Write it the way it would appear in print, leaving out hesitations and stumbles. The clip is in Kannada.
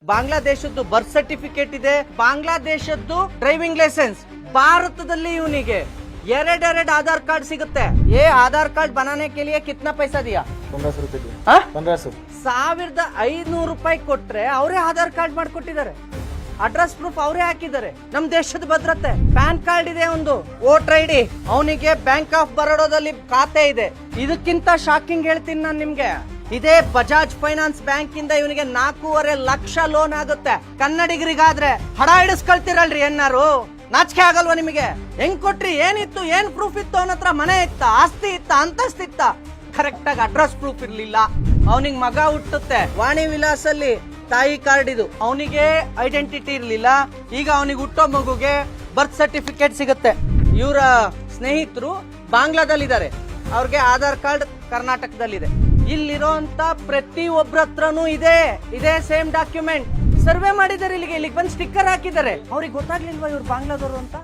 ಬಾಂಗ್ಲಾದೇಶದ್ದು ಬರ್ತ್ ಸರ್ಟಿಫಿಕೇಟ್ ಇದೆ, ಬಾಂಗ್ಲಾದೇಶದ್ದು ಡ್ರೈವಿಂಗ್ ಲೈಸೆನ್ಸ್. ಭಾರತದಲ್ಲಿ ಇವನಿಗೆ ಎರಡೆರಡು ಆಧಾರ್ ಕಾರ್ಡ್ ಸಿಗುತ್ತೆ. ಆಧಾರ್ ಕಾರ್ಡ್ बनाने के लिए कितना पैसा दिया? 1500 रुपए दिए। हाँ? 1500। 1500 ರೂಪಾಯಿ ಕೊಟ್ರೆ ಅವರೇ ಆಧಾರ್ ಕಾರ್ಡ್ ಮಾಡ್ಕೊಟ್ಟಿದ್ದಾರೆ, ಅಡ್ರೆಸ್ ಪ್ರೂಫ್ ಅವರೇ ಹಾಕಿದ್ದಾರೆ. ನಮ್ ದೇಶದ ಭದ್ರತೆ. ಪ್ಯಾನ್ ಕಾರ್ಡ್ ಇದೆ, ಒಂದು ವೋಟರ್ ಐಡಿ, ಅವನಿಗೆ ಬ್ಯಾಂಕ್ ಆಫ್ ಬರೋಡಾದಲ್ಲಿ ಖಾತೆ ಇದೆ. ಇದಕ್ಕಿಂತ ಶಾಕಿಂಗ್ ಹೇಳ್ತೀನಿ ನಾನು ನಿಮ್ಗೆ. ಇದೇ ಬಜಾಜ್ ಫೈನಾನ್ಸ್ ಬ್ಯಾಂಕ್ ಇಂದ ಇವನಿಗೆ 4.5 ಲಕ್ಷ ಲೋನ್ ಆಗುತ್ತೆ. ಕನ್ನಡಿಗರಿಗಾದ್ರೆ ಹಡ ಹಿಡಿಸ್ಕೊಳ್ತಿರಲ್ರಿ ಏನಾರು, ನಾಚಿಕೆ ಆಗಲ್ವಾ ನಿಮಗೆ? ಹೆಂಗ್ ಕೊಟ್ರಿ? ಏನಿತ್ತು? ಏನ್ ಪ್ರೂಫ್ ಇತ್ತು? ಅವನ ಹತ್ರ ಮನೆ ಇತ್ತ, ಆಸ್ತಿ ಇತ್ತ, ಅಂತಸ್ತಿತ್ತ? ಕರೆಕ್ಟ್ ಆಗಿ ಅಡ್ರೆಸ್ ಪ್ರೂಫ್ ಇರ್ಲಿಲ್ಲ. ಅವನಿಗೆ ಮಗ ಹುಟ್ಟುತ್ತೆ, ವಾಣಿ ವಿಲಾಸಲ್ಲಿ ತಾಯಿ ಕಾರ್ಡ್ ಇದು, ಅವನಿಗೆ ಐಡೆಂಟಿಟಿ ಇರ್ಲಿಲ್ಲ. ಈಗ ಅವನಿಗೆ ಹುಟ್ಟೋ ಮಗುಗೆ ಬರ್ತ್ ಸರ್ಟಿಫಿಕೇಟ್ ಸಿಗುತ್ತೆ. ಇವರ ಸ್ನೇಹಿತರು ಬಾಂಗ್ಲಾದಲ್ಲಿದ್ದಾರೆ, ಅವ್ರಿಗೆ ಆಧಾರ್ ಕಾರ್ಡ್ ಕರ್ನಾಟಕದಲ್ಲಿದೆ. ಇಲ್ಲಿರೋಂತ ಪ್ರತಿ ಒಬ್ಬರ ಹತ್ರನೂ ಇದೇ ಸೇಮ್ ಡಾಕ್ಯುಮೆಂಟ್. ಸರ್ವೆ ಮಾಡಿದ್ದಾರೆ, ಇಲ್ಲಿಗೆ ಬಂದು ಸ್ಟಿಕ್ಕರ್ ಹಾಕಿದ್ದಾರೆ. ಅವ್ರಿಗೆ ಗೊತ್ತಾಗ್ಲಿಲ್ವಾ ಇವ್ರು ಬಾಂಗ್ಲಾದವರು ಅಂತ?